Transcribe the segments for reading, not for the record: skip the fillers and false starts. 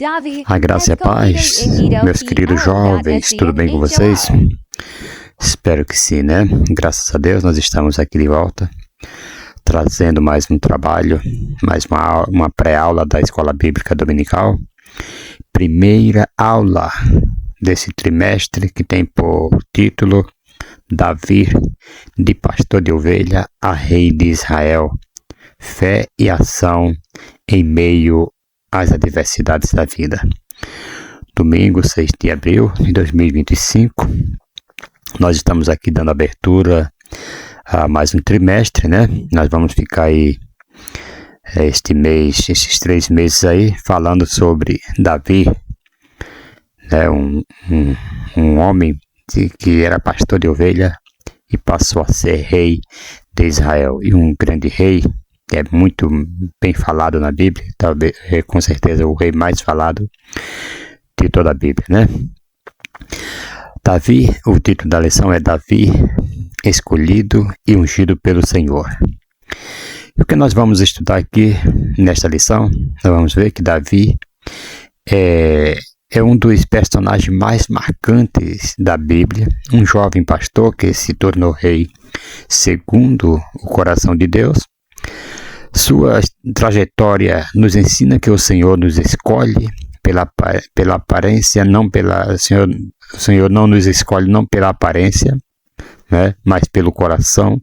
A graça e a paz, meus queridos jovens, tudo bem com vocês? Espero que sim, né? Graças a Deus nós estamos aqui de volta, trazendo mais um trabalho, mais uma pré-aula da Escola Bíblica Dominical. Primeira aula desse trimestre que tem por título Davi, de pastor de ovelha a rei de Israel, fé e ação em meio às adversidades da vida. Domingo, 6 de abril de 2025, nós estamos aqui dando abertura a mais um trimestre, né? Nós vamos ficar aí esses 3 meses aí, falando sobre Davi, né? Um homem que era pastor de ovelha e passou a ser rei de Israel, e um grande rei, que é muito bem falado na Bíblia, talvez, com certeza, o rei mais falado de toda a Bíblia, né? Davi, o título da lição é Davi, escolhido e ungido pelo Senhor. E o que nós vamos estudar aqui nesta lição, nós vamos ver que Davi é um dos personagens mais marcantes da Bíblia, um jovem pastor que se tornou rei segundo o coração de Deus. Sua trajetória nos ensina que o Senhor nos escolhe pela aparência, o Senhor não nos escolhe não pela aparência, né, mas pelo coração.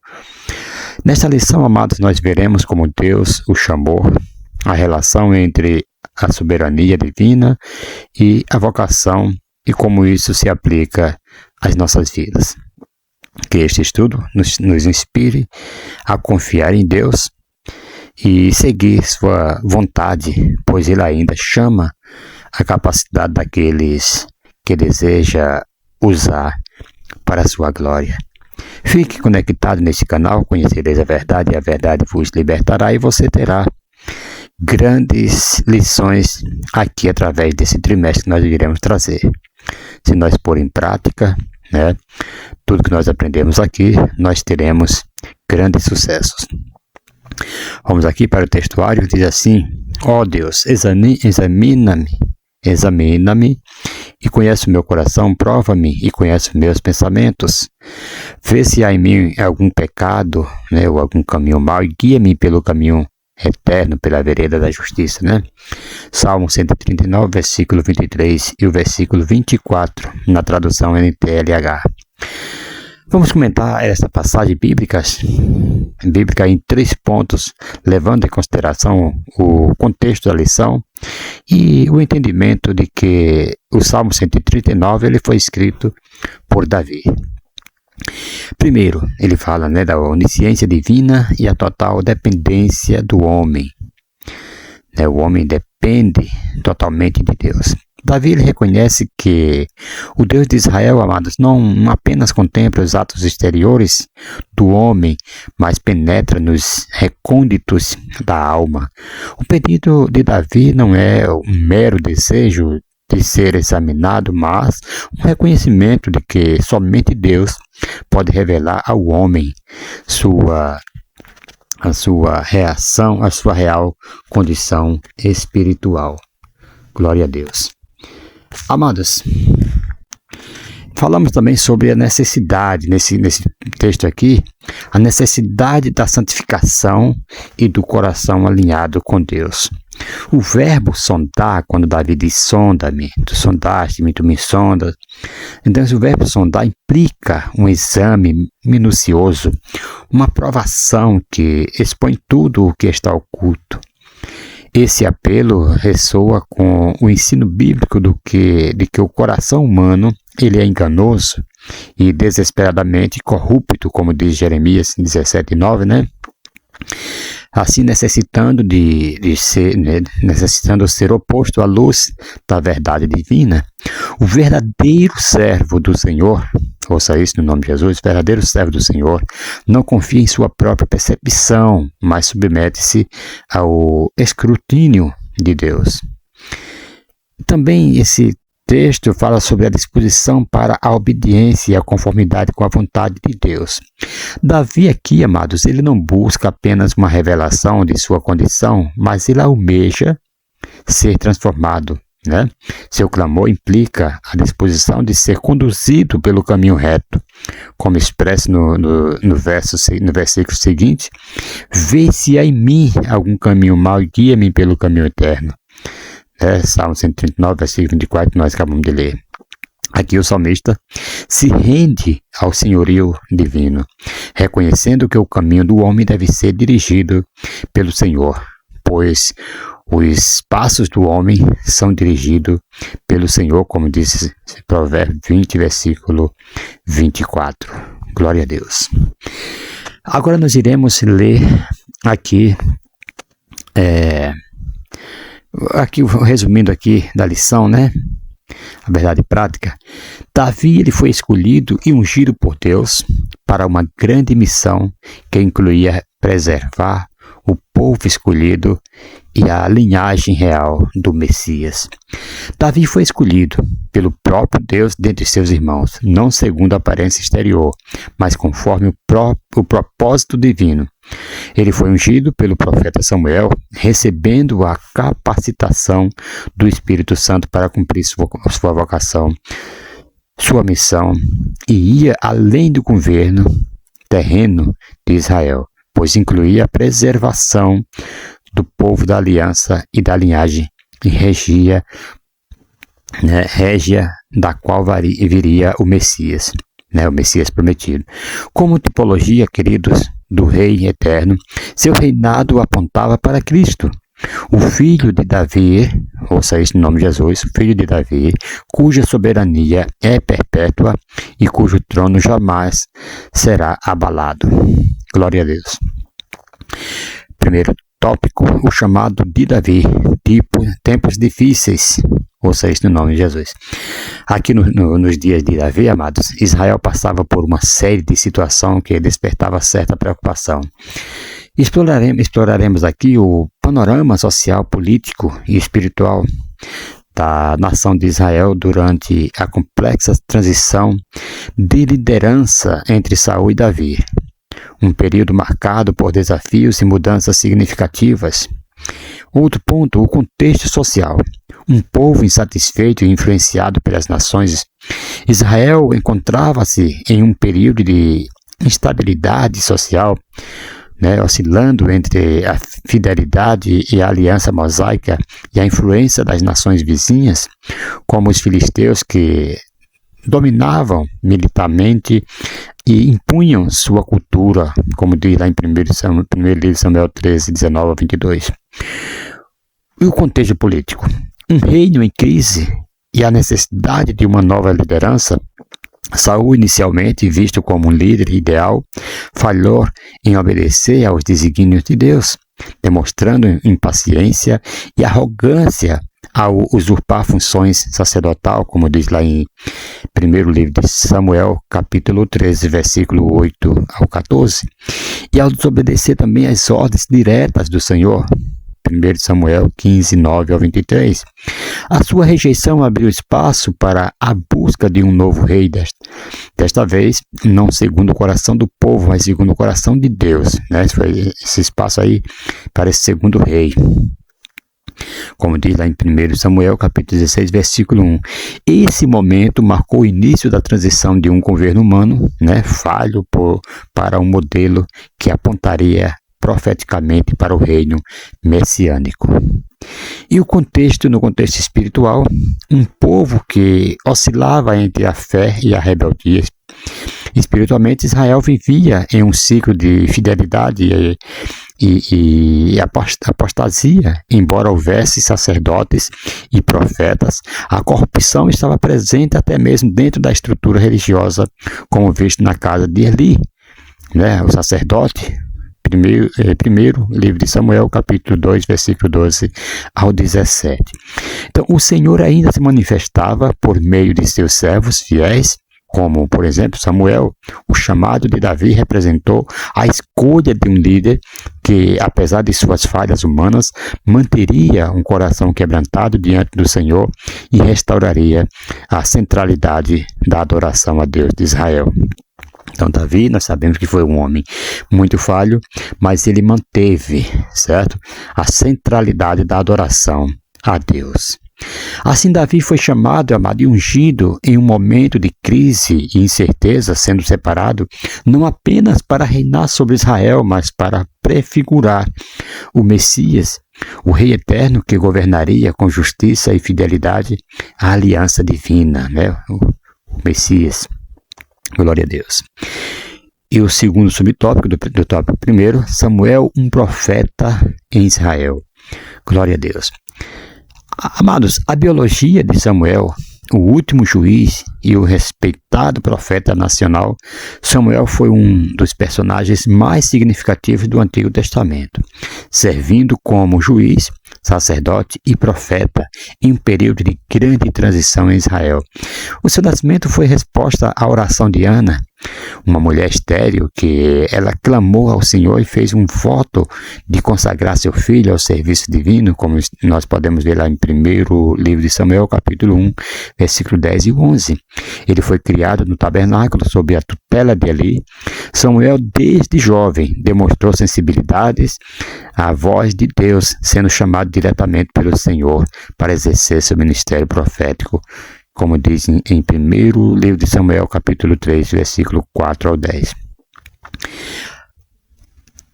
Nesta lição, amados, nós veremos como Deus o chamou, a relação entre a soberania divina e a vocação e como isso se aplica às nossas vidas. Que este estudo nos inspire a confiar em Deus e seguir sua vontade, pois Ele ainda chama a capacidade daqueles que deseja usar para a sua glória. Fique conectado nesse canal, conhecereis a verdade e a verdade vos libertará, e você terá grandes lições aqui através desse trimestre que nós iremos trazer. Se nós pôr em prática, né, tudo que nós aprendemos aqui, nós teremos grandes sucessos. Vamos aqui para o textuário, diz assim: ó Deus, examina-me e conhece o meu coração, prova-me e conhece os meus pensamentos. Vê se há em mim algum pecado, né, ou algum caminho mau, e guia-me pelo caminho eterno, pela vereda da justiça, né? Salmo 139, versículo 23 e o versículo 24, na tradução NTLH. Vamos comentar essa passagem bíblica em 3 pontos, levando em consideração o contexto da lição e o entendimento de que o Salmo 139 ele foi escrito por Davi. Primeiro, ele fala, né, da onisciência divina e a total dependência do homem. Né, o homem depende totalmente de Deus. Davi ele reconhece que o Deus de Israel, amados, não apenas contempla os atos exteriores do homem, mas penetra nos recônditos da alma. O pedido de Davi não é um mero desejo de ser examinado, mas um reconhecimento de que somente Deus pode revelar ao homem a sua reação, a sua real condição espiritual. Glória a Deus. Amados, falamos também sobre a necessidade, nesse texto aqui, a necessidade da santificação e do coração alinhado com Deus. O verbo sondar, quando Davi diz sonda-me, tu sondaste-me, tu me sondas. Então, o verbo sondar implica um exame minucioso, uma provação que expõe tudo o que está oculto. Esse apelo ressoa com o ensino bíblico de que o coração humano ele é enganoso e desesperadamente corrupto, como diz Jeremias 17:9, né? Assim necessitando ser oposto à luz da verdade divina. O verdadeiro servo do Senhor, ouça isso no nome de Jesus, o verdadeiro servo do Senhor não confia em sua própria percepção, mas submete-se ao escrutínio de Deus. Também esse texto fala sobre a disposição para a obediência e a conformidade com a vontade de Deus. Davi aqui, amados, ele não busca apenas uma revelação de sua condição, mas ele almeja ser transformado né? Seu clamor implica a disposição de ser conduzido pelo caminho reto, como expresso no versículo seguinte: vê se há em mim algum caminho mau e guia-me pelo caminho eterno. Salmo 139, versículo 24, que nós acabamos de ler. Aqui o salmista se rende ao senhorio divino, reconhecendo que o caminho do homem deve ser dirigido pelo Senhor, pois os passos do homem são dirigidos pelo Senhor, como diz Provérbios 20, versículo 24. Glória a Deus. Agora nós iremos ler aqui, resumindo aqui da lição, né? A verdade prática. Davi, ele foi escolhido e ungido por Deus para uma grande missão que incluía preservar o povo escolhido e a linhagem real do Messias. Davi foi escolhido pelo próprio Deus dentre seus irmãos, não segundo a aparência exterior, mas conforme o propósito divino. Ele foi ungido pelo profeta Samuel, recebendo a capacitação do Espírito Santo para cumprir sua vocação, sua missão, e ia além do governo terreno de Israel, pois incluía a preservação do povo da aliança e da linhagem régia da qual viria o Messias, o Messias prometido. Como tipologia, queridos, do Rei Eterno, seu reinado apontava para Cristo, o Filho de Davi, ouça isso no nome de Jesus, o Filho de Davi, cuja soberania é perpétua e cujo trono jamais será abalado. Glória a Deus. Primeiro tópico, o chamado de Davi, tempos difíceis, ouça isso no nome de Jesus. Aqui nos dias de Davi, amados, Israel passava por uma série de situações que despertava certa preocupação. Exploraremos aqui o panorama social, político e espiritual da nação de Israel durante a complexa transição de liderança entre Saul e Davi. Um período marcado por desafios e mudanças significativas. Outro ponto, o contexto social. Um povo insatisfeito e influenciado pelas nações. Israel encontrava-se em um período de instabilidade social, oscilando entre a fidelidade e a aliança mosaica e a influência das nações vizinhas, como os filisteus, que dominavam militarmente e impunham sua cultura, como diz lá em 1 livro de Samuel 13, 19 a 22. E o contexto político. Um reino em crise e a necessidade de uma nova liderança. Saul, inicialmente visto como um líder ideal, falhou em obedecer aos desígnios de Deus, demonstrando impaciência e arrogância ao usurpar funções sacerdotais, como diz lá em 1 livro de Samuel, capítulo 13, versículo 8 ao 14, e ao desobedecer também às ordens diretas do Senhor, 1 Samuel 15, 9 ao 23. A sua rejeição abriu espaço para a busca de um novo rei, desta vez não segundo o coração do povo, mas segundo o coração de Deus. Esse espaço aí para esse segundo rei. Como diz lá em 1 Samuel, capítulo 16, versículo 1. Esse momento marcou o início da transição de um governo humano, falho para um modelo que apontaria profeticamente para o reino messiânico. E no contexto espiritual, um povo que oscilava entre a fé e a rebeldia. Espiritualmente, Israel vivia em um ciclo de fidelidade e apostasia. Embora houvesse sacerdotes e profetas, a corrupção estava presente até mesmo dentro da estrutura religiosa, como visto na casa de Eli, o sacerdote. Primeiro livro de Samuel, capítulo 2, versículo 12 ao 17. Então, o Senhor ainda se manifestava por meio de seus servos fiéis, como, por exemplo, Samuel. O chamado de Davi representou a escolha de um líder que, apesar de suas falhas humanas, manteria um coração quebrantado diante do Senhor e restauraria a centralidade da adoração a Deus de Israel. Então, Davi, nós sabemos que foi um homem muito falho, mas ele manteve, certo, a centralidade da adoração a Deus. Assim, Davi foi chamado, amado, e ungido em um momento de crise e incerteza, sendo separado, não apenas para reinar sobre Israel, mas para prefigurar o Messias, o Rei Eterno que governaria com justiça e fidelidade a aliança divina, né? O Messias. Glória a Deus. E o segundo subtópico do tópico primeiro, Samuel, um profeta em Israel. Glória a Deus. Amados, a biologia de Samuel, o último juiz e o respeitado profeta nacional, Samuel foi um dos personagens mais significativos do Antigo Testamento, servindo como juiz, sacerdote e profeta em um período de grande transição em Israel. O seu nascimento foi resposta à oração de Ana, uma mulher estéril que ela clamou ao Senhor e fez um voto de consagrar seu filho ao serviço divino, como nós podemos ver lá em 1º livro de Samuel, capítulo 1, versículo 10 e 11. Ele foi criado no tabernáculo sob a tutela de Eli. Samuel, desde jovem, demonstrou sensibilidades à voz de Deus, sendo chamado diretamente pelo Senhor para exercer seu ministério profético, como diz em 1º livro de Samuel, capítulo 3, versículo 4 ao 10.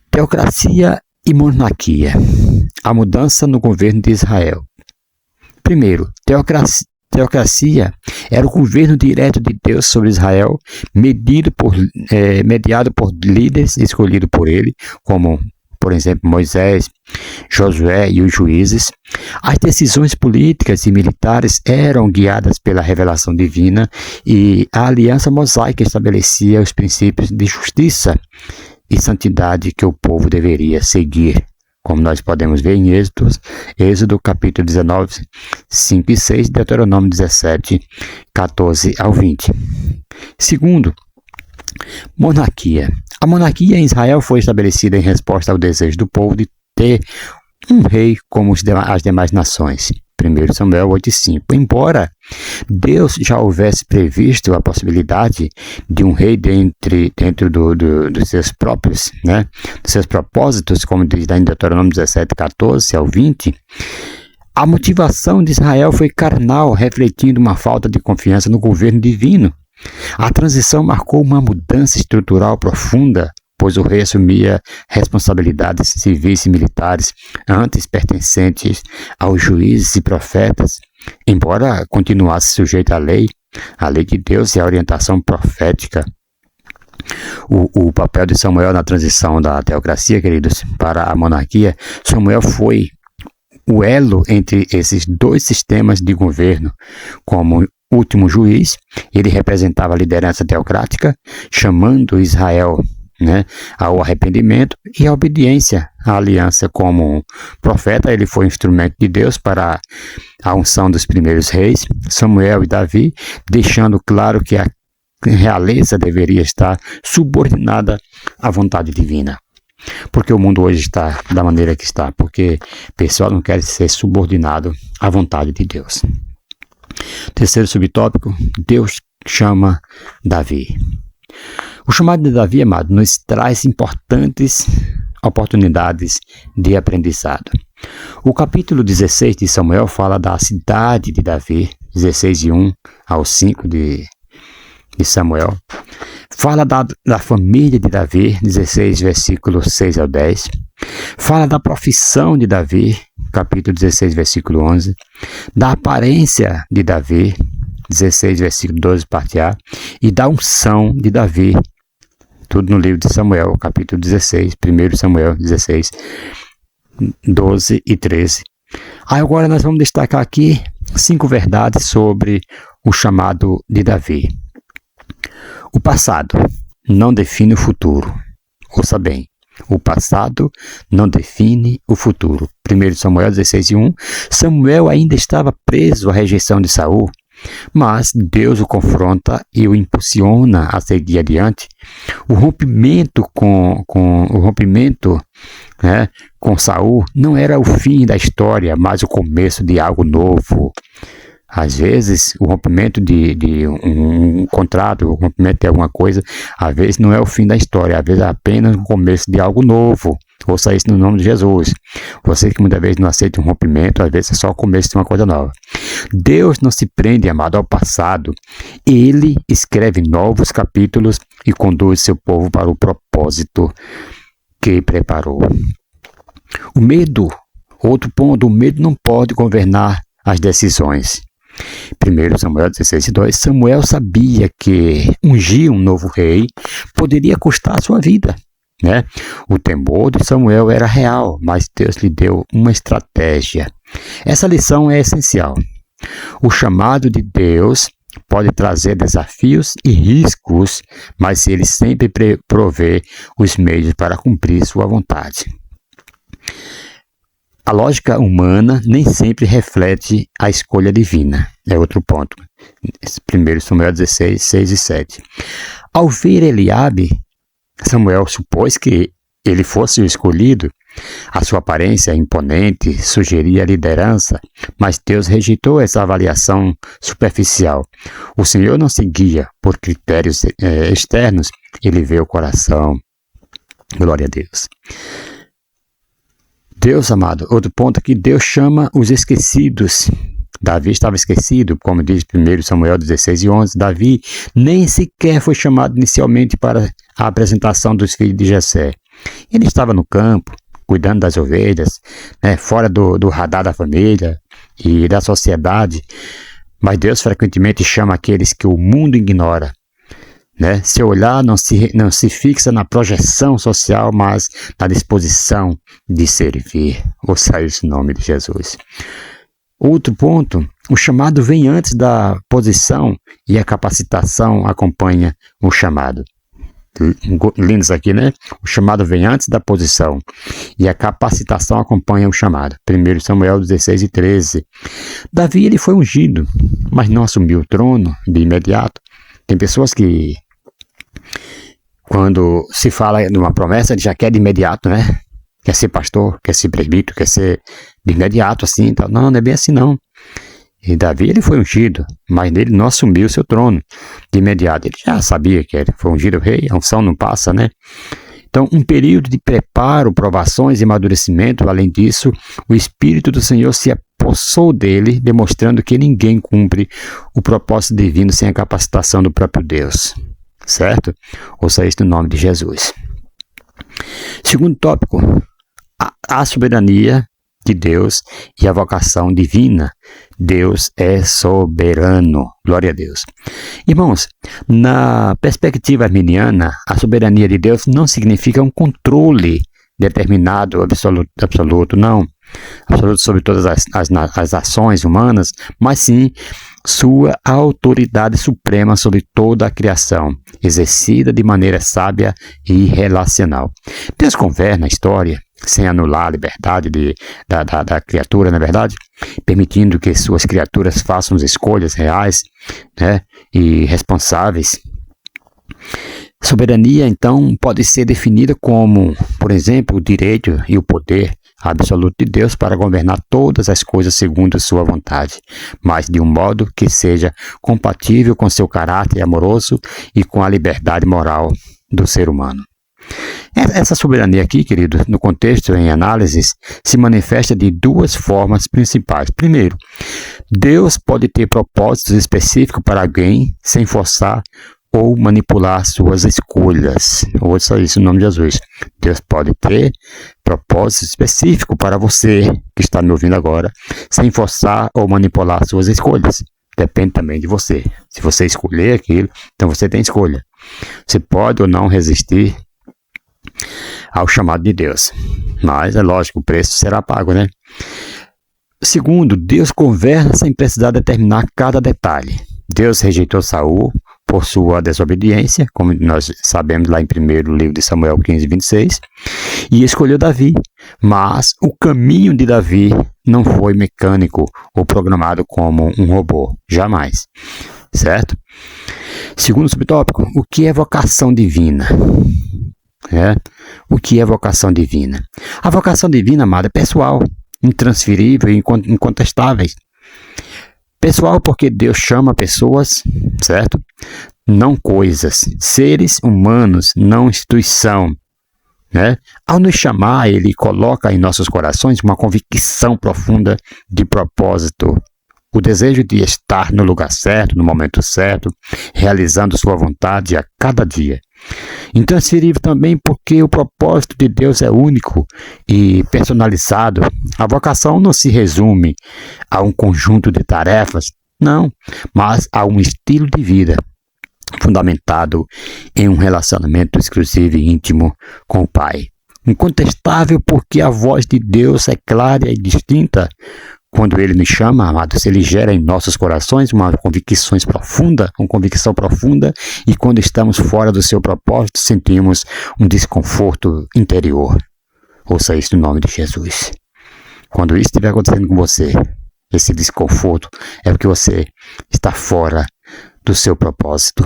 Teocracia e monarquia. A mudança no governo de Israel. Primeiro, teocracia era o governo direto de Deus sobre Israel, mediado por líderes escolhidos por ele, como, por exemplo, Moisés, Josué e os juízes. As decisões políticas e militares eram guiadas pela revelação divina e a aliança mosaica estabelecia os princípios de justiça e santidade que o povo deveria seguir, como nós podemos ver em Êxodo capítulo 19, 5 e 6, Deuteronômio 17, 14 ao 20. Segundo, monarquia. A monarquia em Israel foi estabelecida em resposta ao desejo do povo de ter um rei como as demais nações. 1 Samuel 8,5. Embora Deus já houvesse previsto a possibilidade de um rei dentro dos seus próprios, dos seus propósitos, como diz lá em Deuteronômio 17, 14 ao 20, a motivação de Israel foi carnal, refletindo uma falta de confiança no governo divino. A transição marcou uma mudança estrutural profunda, pois o rei assumia responsabilidades civis e militares antes pertencentes aos juízes e profetas, embora continuasse sujeito à lei de Deus e à orientação profética. O papel de Samuel na transição da teocracia, queridos, para a monarquia, Samuel foi o elo entre esses dois sistemas de governo. Como último juiz, ele representava a liderança teocrática, chamando Israel ao arrependimento e à obediência à aliança. Como profeta, ele foi instrumento de Deus para a unção dos primeiros reis, Samuel e Davi, deixando claro que a realeza deveria estar subordinada à vontade divina. Porque o mundo hoje está da maneira que está, porque o pessoal não quer ser subordinado à vontade de Deus. Terceiro subtópico, Deus chama Davi. O chamado de Davi, amado, nos traz importantes oportunidades de aprendizado. O capítulo 16 de Samuel fala da cidade de Davi, 16:1 ao 5 de Samuel. Fala da família de Davi, 16, versículo 6 ao 10. Fala da profissão de Davi, capítulo 16, versículo 11. Da aparência de Davi, 16, versículo 12, parte A. E da unção de Davi, tudo no livro de Samuel, capítulo 16, 1 Samuel 16, 12 e 13. Agora nós vamos destacar aqui 5 verdades sobre o chamado de Davi. O passado não define o futuro. Ouça bem, o passado não define o futuro. 1 Samuel 16:1, Samuel ainda estava preso à rejeição de Saul, mas Deus o confronta e o impulsiona a seguir adiante. O rompimento com Saul não era o fim da história, mas o começo de algo novo. Às vezes, o rompimento de um contrato, o rompimento de alguma coisa, às vezes não é o fim da história, às vezes é apenas o começo de algo novo. Ouça isso no nome de Jesus. Você que muitas vezes não aceita um rompimento, às vezes é só o começo de uma coisa nova. Deus não se prende, amado, ao passado. Ele escreve novos capítulos e conduz seu povo para o propósito que preparou. O medo, outro ponto, o medo não pode governar as decisões. 1 Samuel 16:2, Samuel sabia que ungir um novo rei poderia custar a sua vida, né? O temor de Samuel era real, mas Deus lhe deu uma estratégia. Essa lição é essencial. O chamado de Deus pode trazer desafios e riscos, mas ele sempre provê os meios para cumprir sua vontade. A lógica humana nem sempre reflete a escolha divina. É outro ponto. 1 Samuel 16, 6 e 7. Ao ver Eliabe, Samuel supôs que ele fosse o escolhido. A sua aparência imponente sugeria liderança, mas Deus rejeitou essa avaliação superficial. O Senhor não se guia por critérios externos, ele vê o coração. Glória a Deus. Deus, amado, outro ponto aqui, Deus chama os esquecidos. Davi estava esquecido, como diz 1 Samuel 16 e 11. Davi nem sequer foi chamado inicialmente para a apresentação dos filhos de Jessé. Ele estava no campo, cuidando das ovelhas, né, fora do radar da família e da sociedade. Mas Deus frequentemente chama aqueles que o mundo ignora. Né? Seu olhar não se fixa na projeção social, mas na disposição de servir. Ouça isso em nome de Jesus. Outro ponto, o chamado vem antes da posição e a capacitação acompanha o chamado. Lindos aqui, né? O chamado vem antes da posição e a capacitação acompanha o chamado. 1 Samuel 16 e 13. Davi, ele foi ungido, mas não assumiu o trono de imediato. Tem pessoas que, quando se fala de uma promessa, ele já quer de imediato, né? Quer ser pastor, quer ser presbítero, quer ser de imediato, assim. Então, não é bem assim, não. E Davi, ele foi ungido, mas ele não assumiu o seu trono de imediato. Ele já sabia que ele foi ungido rei, a unção não passa, né? Então, um período de preparo, provações e amadurecimento. Além disso, o Espírito do Senhor se apossou dele, demonstrando que ninguém cumpre o propósito divino sem a capacitação do próprio Deus. Certo? Ouça isso no nome de Jesus. Segundo tópico, a soberania de Deus e a vocação divina. Deus é soberano. Glória a Deus. Irmãos, na perspectiva arminiana, a soberania de Deus não significa um controle determinado, absoluto, não. Absoluto sobre todas as ações humanas, mas sim sua autoridade suprema sobre toda a criação, exercida de maneira sábia e relacional. Deus governa a história sem anular a liberdade da criatura, na verdade, permitindo que suas criaturas façam escolhas reais, né, e responsáveis. Soberania, então, pode ser definida como, por exemplo, o direito e o poder absoluto de Deus para governar todas as coisas segundo sua vontade, mas de um modo que seja compatível com seu caráter amoroso e com a liberdade moral do ser humano. Essa soberania aqui, querido, no contexto em análises, se manifesta de duas formas principais. Primeiro, Deus pode ter propósitos específicos para alguém sem forçar ou manipular suas escolhas. Ouça isso em nome de Jesus. Deus pode ter propósito específico para você que está me ouvindo agora, sem forçar ou manipular suas escolhas. Depende também de você. Se você escolher aquilo, então você tem escolha. Você pode ou não resistir ao chamado de Deus. Mas é lógico, o preço será pago, né? Segundo, Deus governa sem precisar determinar cada detalhe. Deus rejeitou Saul por sua desobediência, como nós sabemos lá em 1º livro de Samuel 15, 26, e escolheu Davi. Mas o caminho de Davi não foi mecânico ou programado como um robô, jamais. Certo? Segundo subtópico, o que é vocação divina? O que é vocação divina? A vocação divina, amada, é pessoal, intransferível e incontestável. Pessoal porque Deus chama pessoas, certo? Não coisas, seres humanos, não instituição, né? Ao nos chamar, Ele coloca em nossos corações uma convicção profunda de propósito, o desejo de estar no lugar certo, no momento certo, realizando sua vontade a cada dia. Intransferível também porque o propósito de Deus é único e personalizado. A vocação não se resume a um conjunto de tarefas, não, mas a um estilo de vida fundamentado em um relacionamento exclusivo e íntimo com o Pai. Incontestável porque a voz de Deus é clara e distinta. Quando Ele nos chama, amados, Ele gera em nossos corações uma convicção profunda, e quando estamos fora do seu propósito, sentimos um desconforto interior. Ouça isso no nome de Jesus. Quando isso estiver acontecendo com você, esse desconforto é porque você está fora do seu propósito.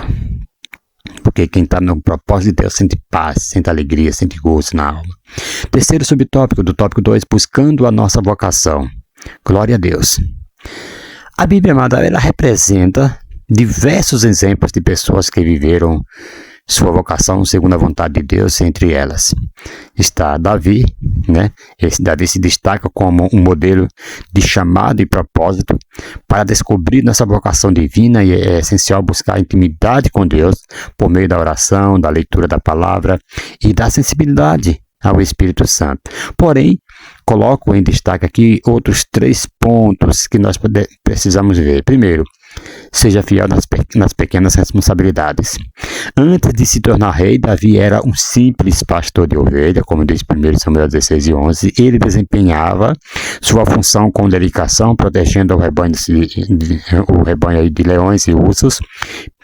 Porque quem está no propósito de Deus sente paz, sente alegria, sente gozo na alma. Terceiro subtópico, do tópico 2, buscando a nossa vocação. Glória a Deus. A Bíblia, amada, ela representa diversos exemplos de pessoas que viveram sua vocação segundo a vontade de Deus. Entre elas está Davi, né? Esse Davi se destaca como um modelo de chamado e propósito. Para descobrir nossa vocação divina, e é essencial buscar intimidade com Deus por meio da oração, da leitura da palavra e da sensibilidade ao Espírito Santo. Porém, coloco em destaque aqui outros 3 pontos que nós precisamos ver. Primeiro, seja fiel nas pequenas responsabilidades. Antes de se tornar rei, Davi era um simples pastor de ovelha, como diz 1 Samuel 16:11. Ele desempenhava sua função com dedicação, protegendo o rebanho de leões e ursos,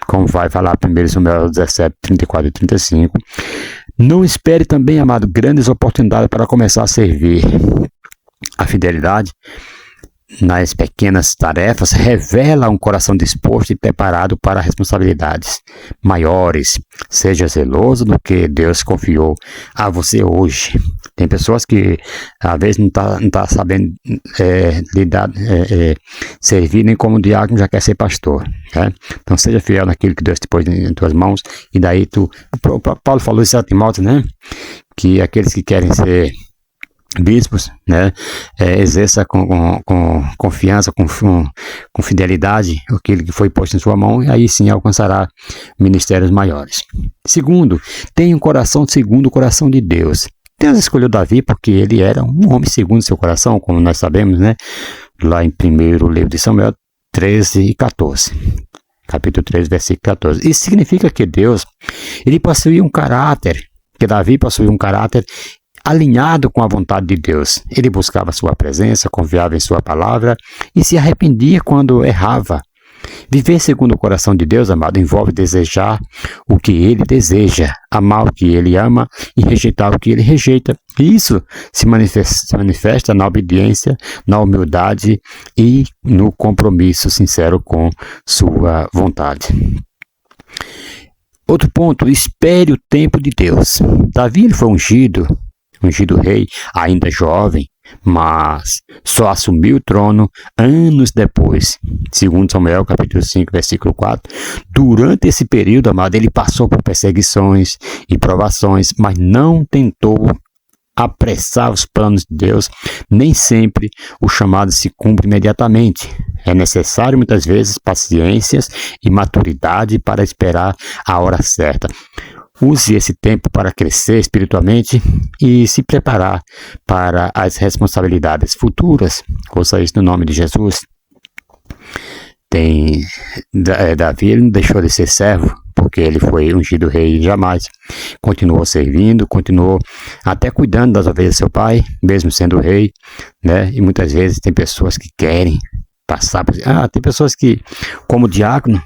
como vai falar 1 Samuel 17:34 e 35. Não espere também, amado, grandes oportunidades para começar a servir. A fidelidade nas pequenas tarefas revela um coração disposto e preparado para responsabilidades maiores. Seja zeloso no que Deus confiou a você hoje. Tem pessoas que às vezes não tá sabendo servir nem como diácono, já quer ser pastor, né? Então seja fiel naquilo que Deus te pôs em tuas mãos, e daí o Paulo falou isso a Timóteo, né? Que aqueles que querem ser bispos, né, exerça com confiança, com fidelidade aquilo que foi posto em sua mão, e aí sim alcançará ministérios maiores. Segundo, tenha um coração segundo o coração de Deus. Deus escolheu Davi porque ele era um homem segundo seu coração, como nós sabemos, né, lá em 1º livro de Samuel 13 e 14. Capítulo 3, versículo 14. Isso significa que ele possuía um caráter, que Davi possuía um caráter alinhado com a vontade de Deus. Ele buscava sua presença, confiava em sua palavra e se arrependia quando errava. Viver segundo o coração de Deus, amado, envolve desejar o que Ele deseja, amar o que Ele ama e rejeitar o que Ele rejeita. Isso se manifesta na obediência, na humildade e no compromisso sincero com sua vontade. Outro ponto, espere o tempo de Deus. Davi foi ungido rei, ainda jovem, mas só assumiu o trono anos depois. Segundo Samuel, capítulo 5, versículo 4. Durante esse período, amado, ele passou por perseguições e provações, mas não tentou apressar os planos de Deus. Nem sempre o chamado se cumpre imediatamente. É necessário, muitas vezes, paciência e maturidade para esperar a hora certa. Use esse tempo para crescer espiritualmente e se preparar para as responsabilidades futuras. Ouça isso no nome de Jesus. Davi, ele não deixou de ser servo, porque ele foi ungido rei jamais. Continuou servindo, continuou até cuidando das ovelhas do seu pai, mesmo sendo rei, né? E muitas vezes tem pessoas que querem passar por... tem pessoas que, como diácono,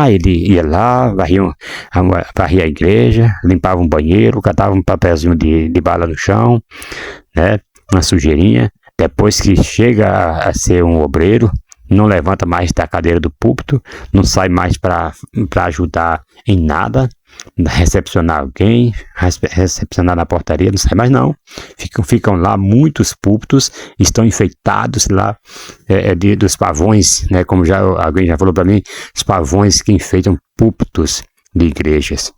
ele ia lá, varria a igreja, limpava um banheiro, catava um papelzinho de bala no chão, né, uma sujeirinha. Depois que chega a ser um obreiro, não levanta mais da cadeira do púlpito, não sai mais para ajudar em nada, recepcionar alguém, recepcionar na portaria, não sai mais não. Ficam lá, muitos púlpitos estão enfeitados lá dos pavões, né? Como alguém já falou para mim, os pavões que enfeitam púlpitos de igrejas.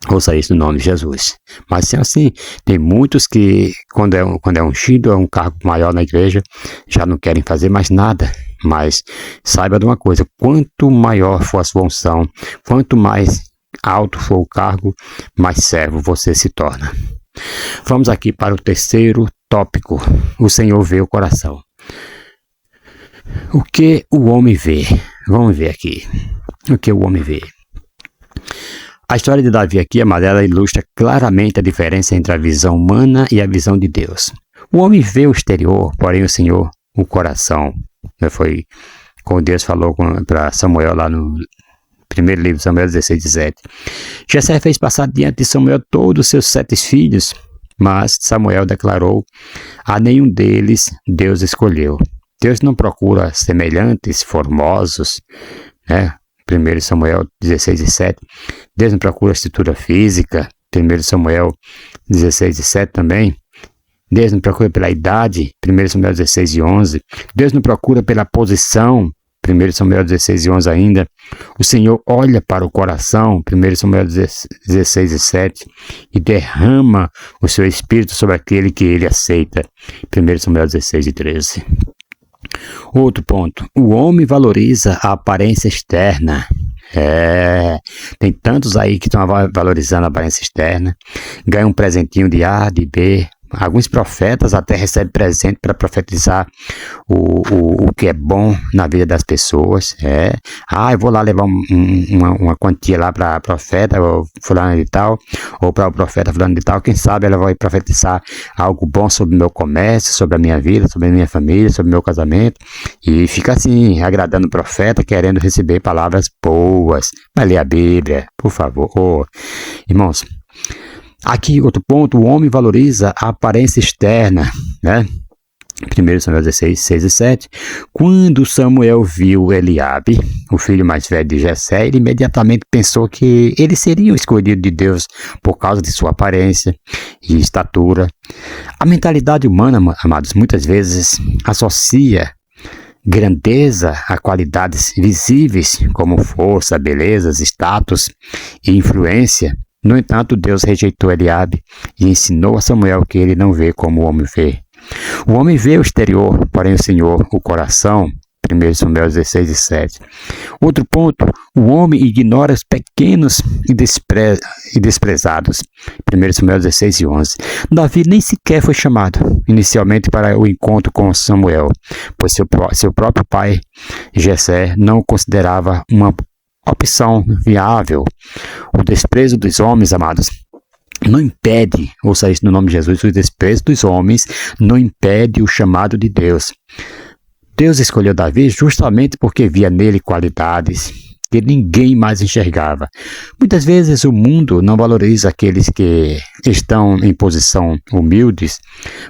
Ouça isso no nome de Jesus. Mas se assim, tem muitos que, quando é ungido, é um cargo maior na igreja, já não querem fazer mais nada. Mas saiba de uma coisa, quanto maior for a sua unção, quanto mais alto for o cargo, mais servo você se torna. Vamos aqui para o terceiro tópico. O Senhor vê o coração. O que o homem vê? Vamos ver aqui. O que o homem vê? A história de Davi aqui, ela ilustra claramente a diferença entre a visão humana e a visão de Deus. O homem vê o exterior, porém o Senhor, o coração. Foi como Deus falou para Samuel lá no primeiro livro, Samuel 16:17. Jessé fez passar diante de Samuel todos os seus 7 filhos, mas Samuel declarou: a nenhum deles Deus escolheu. Deus não procura semelhantes, formosos, né? 1 Samuel 16:7. Deus não procura estrutura física. 1 Samuel 16:7 também. Deus não procura pela idade. 1 Samuel 16:11. Deus não procura pela posição. 1 Samuel 16:11 ainda. O Senhor olha para o coração. 1 Samuel 16:7. E derrama o seu espírito sobre aquele que ele aceita. 1 Samuel 16:13. Outro ponto, o homem valoriza a aparência externa. Tem tantos aí que estão valorizando a aparência externa, ganham um presentinho de A, de B. Alguns profetas até recebem presente para profetizar o que é bom na vida das pessoas. Eu vou lá levar uma quantia lá para a profeta fulano de tal, ou para o profeta fulano de tal. Quem sabe ela vai profetizar algo bom sobre o meu comércio, sobre a minha vida, sobre a minha família, sobre o meu casamento. E fica assim, agradando o profeta, querendo receber palavras boas. Vai ler a Bíblia, por favor. Irmãos, aqui, outro ponto, o homem valoriza a aparência externa, né? 1 Samuel 16:6-7. Quando Samuel viu Eliabe, o filho mais velho de Jessé, ele imediatamente pensou que ele seria o escolhido de Deus por causa de sua aparência e estatura. A mentalidade humana, amados, muitas vezes associa grandeza a qualidades visíveis como força, beleza, status e influência. No entanto, Deus rejeitou Eliabe e ensinou a Samuel que ele não vê como o homem vê. O homem vê o exterior, porém o Senhor, o coração. 1 Samuel 16:7. Outro ponto, o homem ignora os pequenos e desprezados. 1 Samuel 16:11. Davi nem sequer foi chamado inicialmente para o encontro com Samuel, pois seu próprio pai, Jessé, não o considerava uma opção viável. O desprezo dos homens, amados, não impede, ouça isso no nome de Jesus, o desprezo dos homens não impede o chamado de Deus. Deus escolheu Davi justamente porque via nele qualidades que ninguém mais enxergava. Muitas vezes o mundo não valoriza aqueles que estão em posição humildes,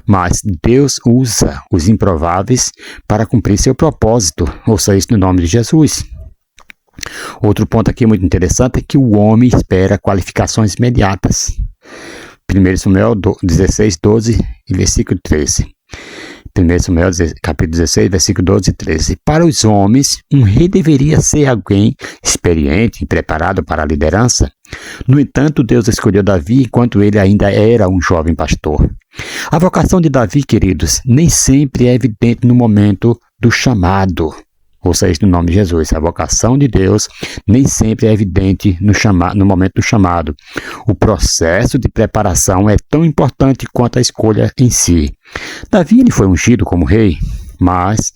mas Deus usa os improváveis para cumprir seu propósito. Ouça isso no nome de Jesus. Outro ponto aqui muito interessante é que o homem espera qualificações imediatas. 1 Samuel 16:12 e versículo 13. 1 Samuel capítulo 16, versículo 12 e 13. Para os homens, um rei deveria ser alguém experiente e preparado para a liderança. No entanto, Deus escolheu Davi enquanto ele ainda era um jovem pastor. A vocação de Davi, queridos, nem sempre é evidente no momento do chamado. Ouça isso no nome de Jesus. A vocação de Deus nem sempre é evidente no momento do chamado. O processo de preparação é tão importante quanto a escolha em si. Davi ele foi ungido como rei, mas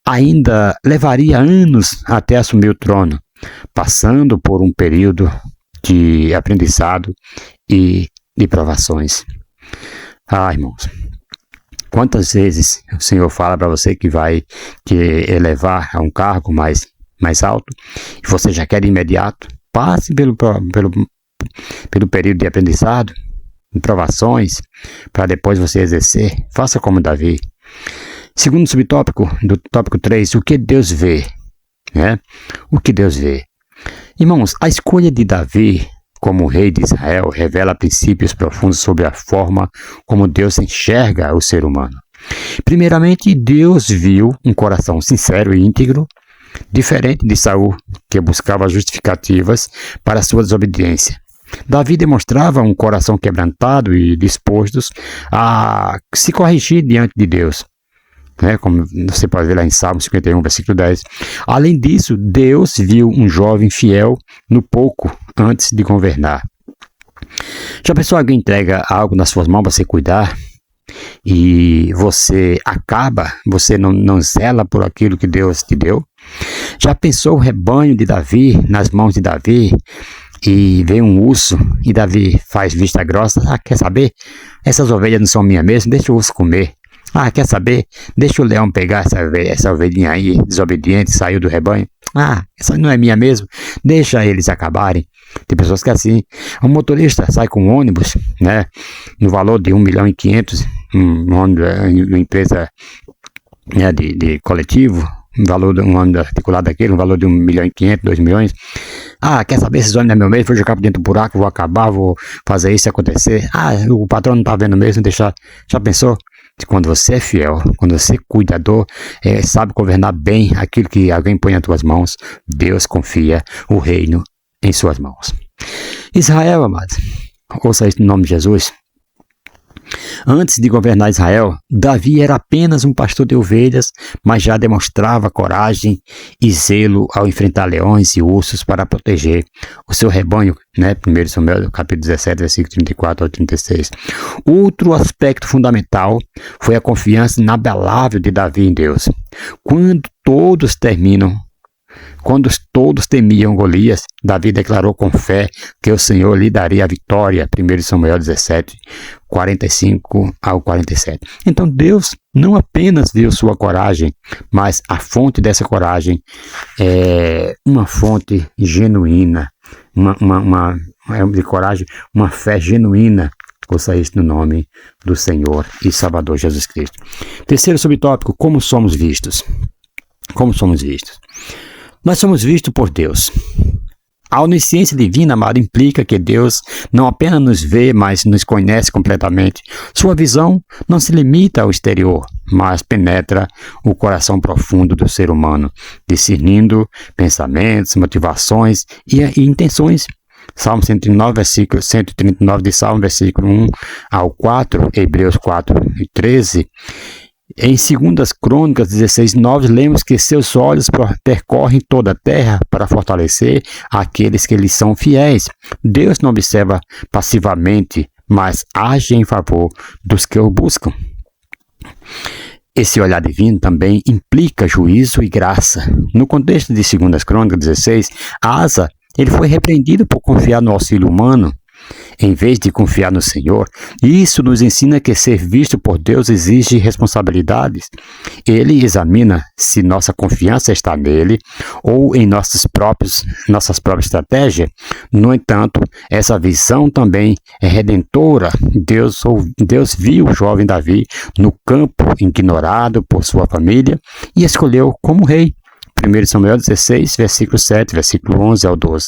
ainda levaria anos até assumir o trono, passando por um período de aprendizado e de provações. Irmãos, quantas vezes o Senhor fala para você que vai te elevar a um cargo mais alto e você já quer de imediato? Passe pelo período de aprendizado, de provações, para depois você exercer. Faça como Davi. Segundo subtópico, do tópico 3, o que Deus vê? O que Deus vê? Irmãos, a escolha de Davi como rei de Israel revela princípios profundos sobre a forma como Deus enxerga o ser humano. Primeiramente, Deus viu um coração sincero e íntegro, diferente de Saul, que buscava justificativas para sua desobediência. Davi demonstrava um coração quebrantado e dispostos a se corrigir diante de Deus, né? Como você pode ver lá em Salmo 51, versículo 10. Além disso, Deus viu um jovem fiel no pouco antes de governar. Já pensou, alguém entrega algo nas suas mãos para você cuidar e você não zela por aquilo que Deus te deu? Já pensou o rebanho de Davi nas mãos de Davi e vem um urso e Davi faz vista grossa? Ah, quer saber? Essas ovelhas não são minhas mesmo, deixa o urso comer. Ah, quer saber? Deixa o leão pegar essa ovelhinha aí, desobediente, saiu do rebanho. Ah, essa não é minha mesmo, deixa eles acabarem. Tem pessoas que é assim. Um motorista sai com um ônibus, né, no valor de 1.500.000, uma empresa, né, de coletivo, um valor de um ônibus articulado daquele, um valor de 1.500.000, 2 milhões. Ah, quer saber, esses ônibus não é meu mesmo, vou jogar por dentro do buraco, vou acabar, vou fazer isso acontecer. Ah, o patrão não tá vendo mesmo, deixar. Já pensou? Quando você é fiel, quando você é cuidador, sabe governar bem aquilo que alguém põe nas tuas mãos, Deus confia o reino em suas mãos. Israel, amados, ouça isso no nome de Jesus. Antes de governar Israel, Davi era apenas um pastor de ovelhas, mas já demonstrava coragem e zelo ao enfrentar leões e ursos para proteger o seu rebanho, né? 1 Samuel, capítulo 17, versículo 34 ao 36. Outro aspecto fundamental foi a confiança inabalável de Davi em Deus. Quando todos temiam Golias, Davi declarou com fé que o Senhor lhe daria a vitória. 1 Samuel 17, 45 ao 47. Então Deus não apenas viu sua coragem, mas a fonte dessa coragem é uma fonte genuína, de coragem, uma fé genuína. Ouça isso no nome do Senhor e Salvador Jesus Cristo. Terceiro subtópico: como somos vistos? Como somos vistos? Nós somos vistos por Deus. A onisciência divina, amado, implica que Deus não apenas nos vê, mas nos conhece completamente. Sua visão não se limita ao exterior, mas penetra o coração profundo do ser humano, discernindo pensamentos, motivações e intenções. Salmo 139 de Salmo, versículo 1 ao 4, Hebreus 4 e 13. Em 2 Crônicas 16:9, lemos que seus olhos percorrem toda a terra para fortalecer aqueles que lhes são fiéis. Deus não observa passivamente, mas age em favor dos que o buscam. Esse olhar divino também implica juízo e graça. No contexto de 2 Crônicas 16, Asa, ele foi repreendido por confiar no auxílio humano, em vez de confiar no Senhor. Isso nos ensina que ser visto por Deus exige responsabilidades. Ele examina se nossa confiança está nele ou em nossas próprias estratégias. No entanto, essa visão também é redentora. Deus viu o jovem Davi no campo, ignorado por sua família, e escolheu como rei. 1 Samuel 16, versículo 7, versículo 11 ao 12.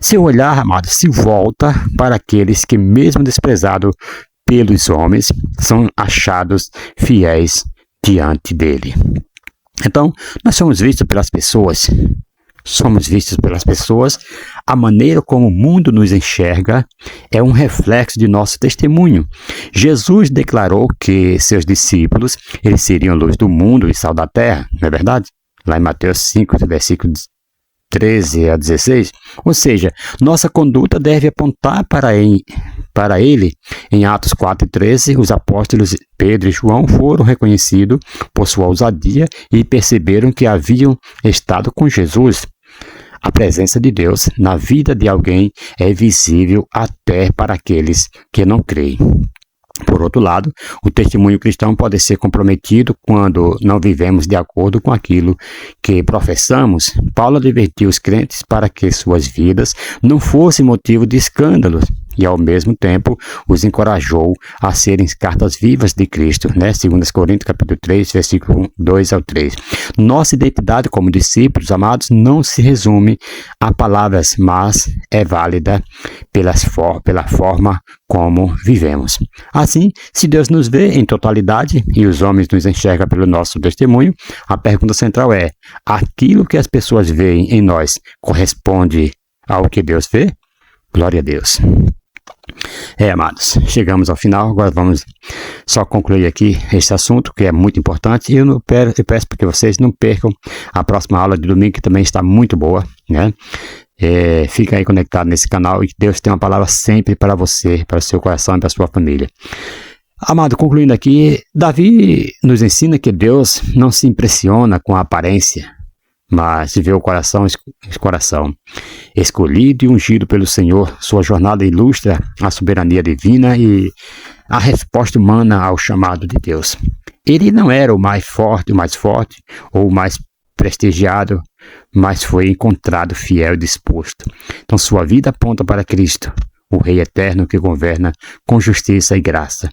Seu olhar, amado, se volta para aqueles que, mesmo desprezados pelos homens, são achados fiéis diante dele. Então, nós somos vistos pelas pessoas. A maneira como o mundo nos enxerga é um reflexo de nosso testemunho. Jesus declarou que seus discípulos, eles seriam luz do mundo e sal da terra, não é verdade? Lá em Mateus 5, versículos 13 a 16. Ou seja, nossa conduta deve apontar para ele. Em Atos 4 e 13, os apóstolos Pedro e João foram reconhecidos por sua ousadia e perceberam que haviam estado com Jesus. A presença de Deus na vida de alguém é visível até para aqueles que não creem. Por outro lado, o testemunho cristão pode ser comprometido quando não vivemos de acordo com aquilo que professamos. Paulo advertiu os crentes para que suas vidas não fossem motivo de escândalos e, ao mesmo tempo, os encorajou a serem cartas vivas de Cristo, né? 2 Coríntios capítulo 3, versículo 2 ao 3. Nossa identidade como discípulos, amados, não se resume a palavras, mas é válida pela forma como vivemos. Assim, se Deus nos vê em totalidade e os homens nos enxergam pelo nosso testemunho, a pergunta central é: aquilo que as pessoas veem em nós corresponde ao que Deus vê? Glória a Deus. Amados, chegamos ao final, agora vamos só concluir aqui este assunto, que é muito importante, e eu peço para que vocês não percam a próxima aula de domingo, que também está muito boa, né? Fica aí conectado nesse canal e que Deus tem uma palavra sempre para você, para o seu coração e para a sua família. Amado, concluindo aqui, Davi nos ensina que Deus não se impressiona com a aparência, mas vê o coração escolhido e ungido pelo Senhor. Sua jornada ilustra a soberania divina e a resposta humana ao chamado de Deus. Ele não era o mais forte ou o mais prestigiado, mas foi encontrado fiel e disposto. Então sua vida aponta para Cristo, o Rei eterno que governa com justiça e graça.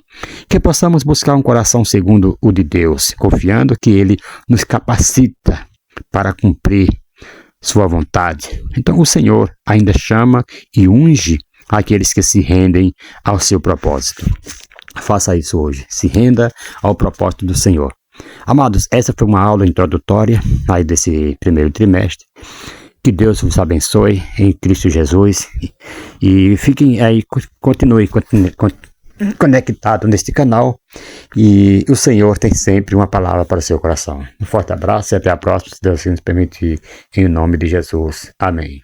Que possamos buscar um coração segundo o de Deus, confiando que Ele nos capacita para cumprir sua vontade. Então o Senhor ainda chama e unge aqueles que se rendem ao seu propósito. Faça isso hoje, se renda ao propósito do Senhor. Amados, essa foi uma aula introdutória aí desse primeiro trimestre. Que Deus vos abençoe em Cristo Jesus e fiquem aí, continue conectado neste canal, e o Senhor tem sempre uma palavra para o seu coração. Um forte abraço e até a próxima, se Deus nos permitir, em nome de Jesus. Amém.